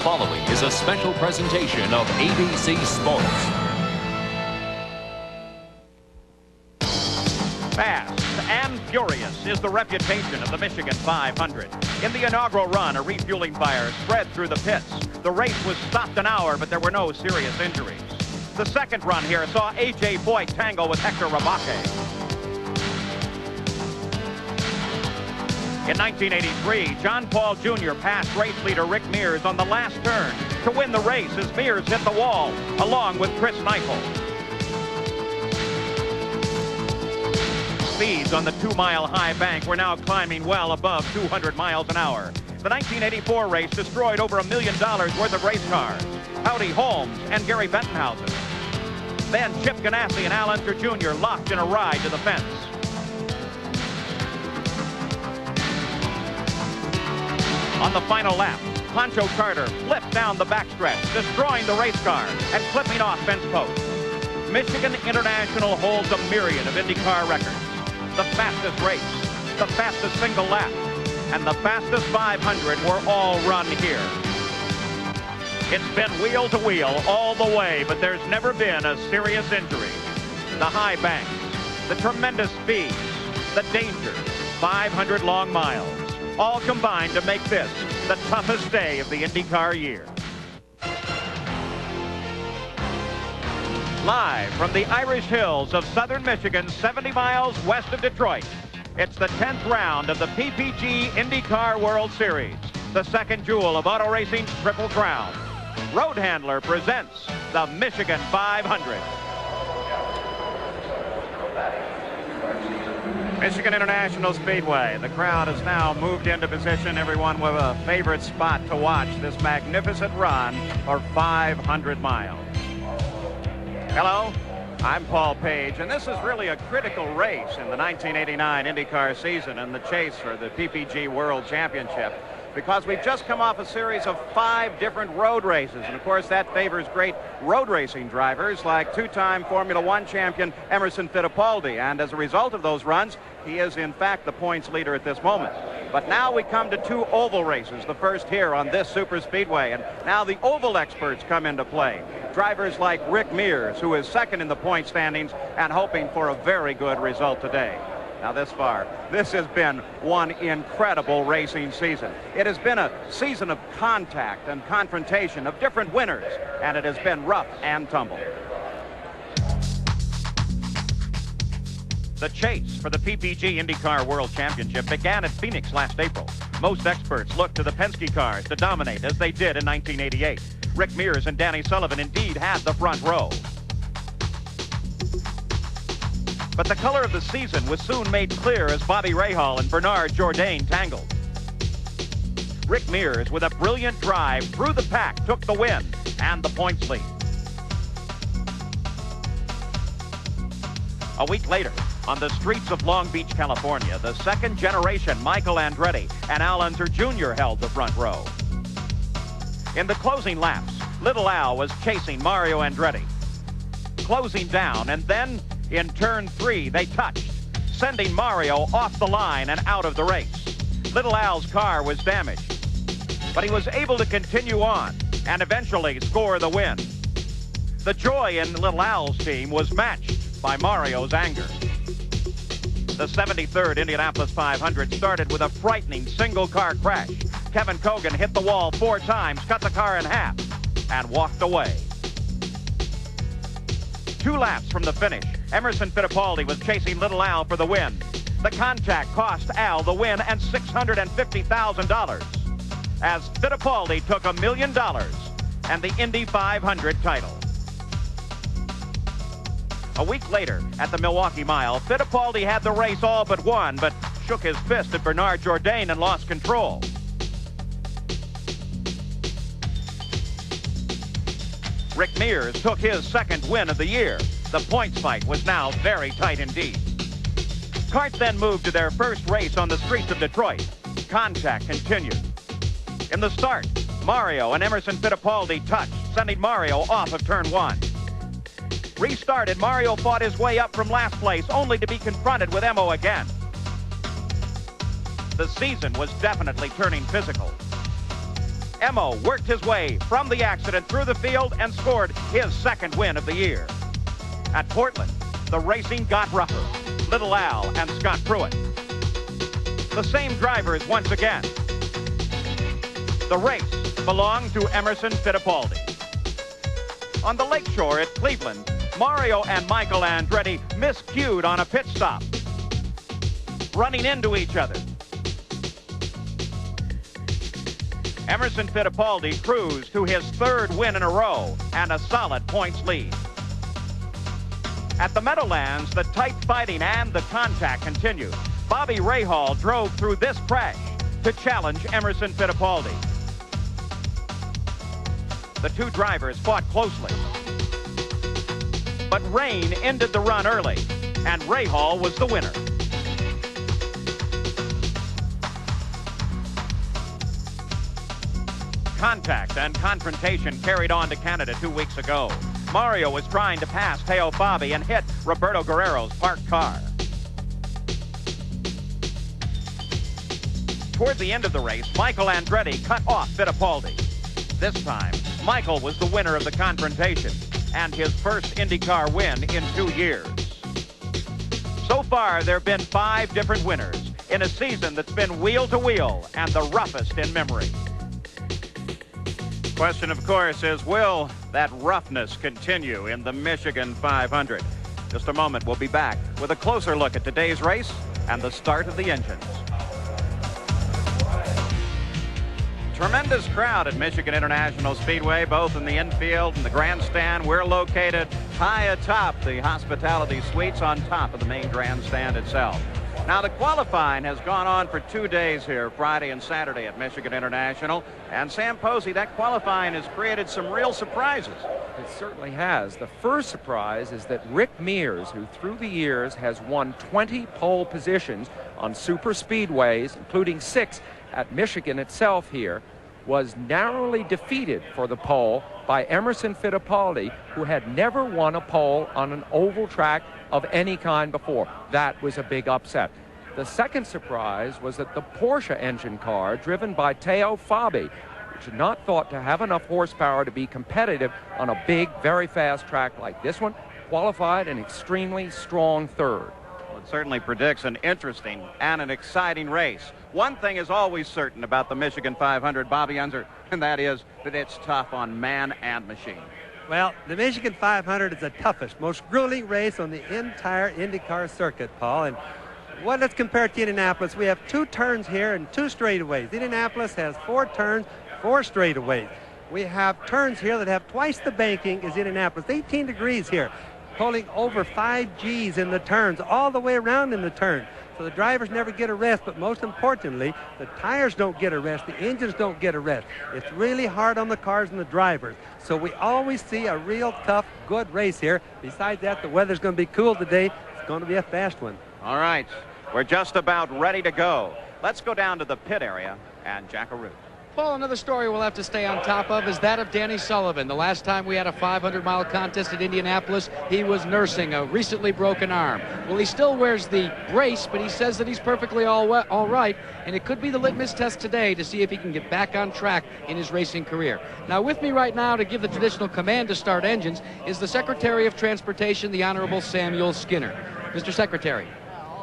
following is a special presentation of ABC Sports. Fast and furious is the reputation of the Michigan 500. In the inaugural run, a refueling fire spread through the pits. The race was stopped an hour, but there were no serious injuries. The second run here saw A.J. Foyt tangle with Hector Rabake. In 1983, John Paul Jr. passed race leader Rick Mears on the last turn to win the race as Mears hit the wall, along with Chris Neifel. Speeds on the 2-mile high bank were now climbing well above 200 miles an hour. The 1984 race destroyed over $1 million worth of race cars. Howdy Holmes and Gary Bettenhausen. Then Chip Ganassi and Al Unser Jr. locked in a ride to the fence. On the final lap, Pancho Carter flipped down the backstretch, destroying the race car and clipping off fence posts. Michigan International holds a myriad of IndyCar records. The fastest race, the fastest single lap, and the fastest 500 were all run here. It's been wheel to wheel all the way, but there's never been a serious injury. The high banks, the tremendous speeds, the danger, 500 long miles, all combined to make this the toughest day of the IndyCar year. Live from the Irish Hills of southern Michigan, 70 miles west of Detroit, it's the 10th round of the PPG IndyCar World Series, the second jewel of auto racing's Triple Crown. Road Handler presents the Michigan 500. Michigan International Speedway. The crowd has now moved into position, everyone with a favorite spot to watch this magnificent run for 500 miles. Hello, I'm Paul Page, and this is really a critical race in the 1989 IndyCar season and the chase for the PPG World Championship, because we've just come off a series of 5 different road races. And of course that favors great road racing drivers like two-time Formula One champion Emerson Fittipaldi. And as a result of those runs, he is in fact the points leader at this moment. But now we come to 2 oval races, the first here on this super speedway. And now the oval experts come into play. Drivers like Rick Mears, who is second in the point standings and hoping for a very good result today. Now, this far, this has been one incredible racing season. It has been a season of contact and confrontation of different winners, and it has been rough and tumble. The chase for the PPG IndyCar World Championship began at Phoenix last April. Most experts looked to the Penske cars to dominate, as they did in 1988. Rick Mears and Danny Sullivan indeed had the front row. But the color of the season was soon made clear as Bobby Rahal and Bernard Jourdain tangled. Rick Mears, with a brilliant drive through the pack, took the win and the points lead. A week later, on the streets of Long Beach, California, the second generation Michael Andretti and Al Unser Jr. held the front row. In the closing laps, Little Al was chasing Mario Andretti. Closing down, and then in turn 3, they touched, sending Mario off the line and out of the race. Little Al's car was damaged, but he was able to continue on and eventually score the win. The joy in Little Al's team was matched by Mario's anger. The 73rd Indianapolis 500 started with a frightening single-car crash. Kevin Cogan hit the wall 4 times, cut the car in half, and walked away. 2 laps from the finish, Emerson Fittipaldi was chasing Little Al for the win. The contact cost Al the win and $650,000 as Fittipaldi took $1 million and the Indy 500 title. A week later, at the Milwaukee Mile, Fittipaldi had the race all but won, but shook his fist at Bernard Jourdain and lost control. Rick Mears took his second win of the year. The points fight was now very tight indeed. Karts then moved to their first race on the streets of Detroit. Contact continued. In the start, Mario and Emerson Fittipaldi touched, sending Mario off of turn 1. Restarted, Mario fought his way up from last place, only to be confronted with Emo again. The season was definitely turning physical. Emo worked his way from the accident through the field and scored his second win of the year. At Portland, the racing got rougher. Little Al and Scott Pruitt. The same drivers once again. The race belonged to Emerson Fittipaldi. On the lakeshore at Cleveland, Mario and Michael Andretti miscued on a pit stop, running into each other. Emerson Fittipaldi cruised to his third win in a row and a solid points lead. At the Meadowlands, the tight fighting and the contact continued. Bobby Rahal drove through this crash to challenge Emerson Fittipaldi. The two drivers fought closely, but rain ended the run early, and Rahal was the winner. Contact and confrontation carried on to Canada 2 weeks ago. Mario was trying to pass Teo Fabi and hit Roberto Guerrero's parked car. Toward the end of the race, Michael Andretti cut off Fittipaldi. This time, Michael was the winner of the confrontation and his first IndyCar win in 2 years. So far, there have been 5 different winners in a season that's been wheel to wheel and the roughest in memory. Question, of course, is will that roughness continue in the Michigan 500? Just a moment, we'll be back with a closer look at today's race and the start of the engines. Tremendous crowd at Michigan International Speedway, both in the infield and the grandstand. We're located high atop the hospitality suites on top of the main grandstand itself. Now, the qualifying has gone on for 2 days here, Friday and Saturday at Michigan International. And Sam Posey, that qualifying has created some real surprises. It certainly has. The first surprise is that Rick Mears, who through the years has won 20 pole positions on super speedways, including 6 at Michigan itself here, was narrowly defeated for the pole by Emerson Fittipaldi, who had never won a pole on an oval track of any kind before. That was a big upset. The second surprise was that the Porsche engine car, driven by Teo Fabi, which is not thought to have enough horsepower to be competitive on a big, very fast track like this one, qualified an extremely strong third. Well, it certainly predicts an interesting and an exciting race. One thing is always certain about the Michigan 500, Bobby Unser, and that is that it's tough on man and machine. Well, the Michigan 500 is the toughest, most grueling race on the entire IndyCar circuit, Paul. And let's compare it to Indianapolis. We have 2 turns here and 2 straightaways. Indianapolis has 4 turns, 4 straightaways. We have turns here that have twice the banking as Indianapolis. 18 degrees here, pulling over 5 Gs in the turns, all the way around in the turn. So the drivers never get a rest, but most importantly, the tires don't get a rest, the engines don't get a rest. It's really hard on the cars and the drivers. So we always see a real tough, good race here. Besides that, the weather's going to be cool today. It's going to be a fast one. All right, we're just about ready to go. Let's go down to the pit area and Jack Arute. Paul, another story we'll have to stay on top of is that of Danny Sullivan. The last time we had a 500-mile contest at Indianapolis, he was nursing a recently broken arm. Well, he still wears the brace, but he says that he's perfectly all right, and it could be the litmus test today to see if he can get back on track in his racing career. Now, with me right now to give the traditional command to start engines is the Secretary of Transportation, the Honorable Samuel Skinner. Mr. Secretary.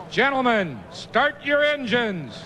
Gentlemen, start your engines.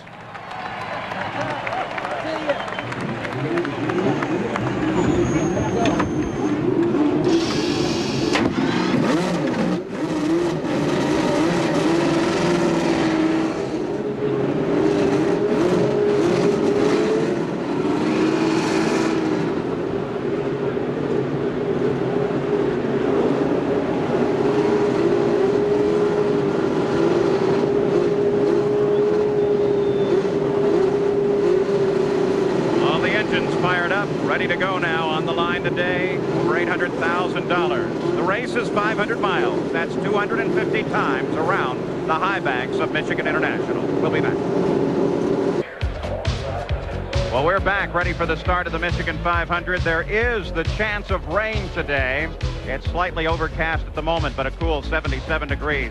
Ready to go now. On the line today for $800,000. The race is 500 miles. That's 250 times around the high banks of Michigan International. We'll be back. Well, we're back ready for the start of the Michigan 500. There is the chance of rain today. It's slightly overcast at the moment, but a cool 77 degrees.